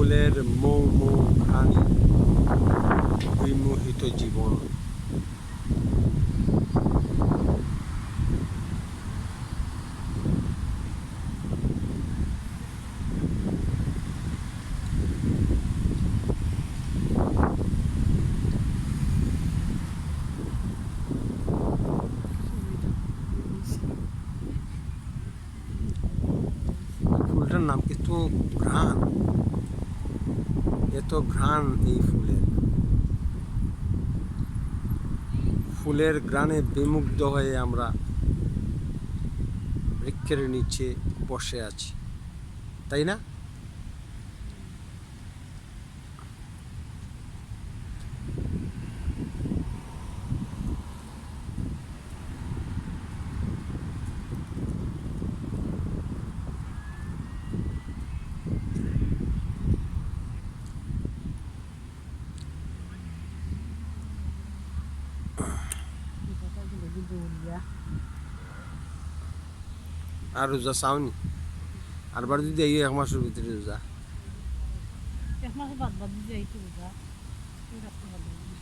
ফুলের মৌ মৌ ঘ্রাণে বিমোহিত জীবন। ফুলটার নাম কিন্তু ঘ্রাণ, এত ঘ্রাণ এই ফুলের। ফুলের ঘ্রাণে বিমুগ্ধ হয়ে আমরা বৃক্ষের নিচে বসে আছি, তাই না? আর রোজা চাওনি? আরবার যদি এই এক মাসের ভিতরে রোজা, এক মাস বাদ বাদ দিয়ে যাইতে বুঝা রাখতে পারবো না।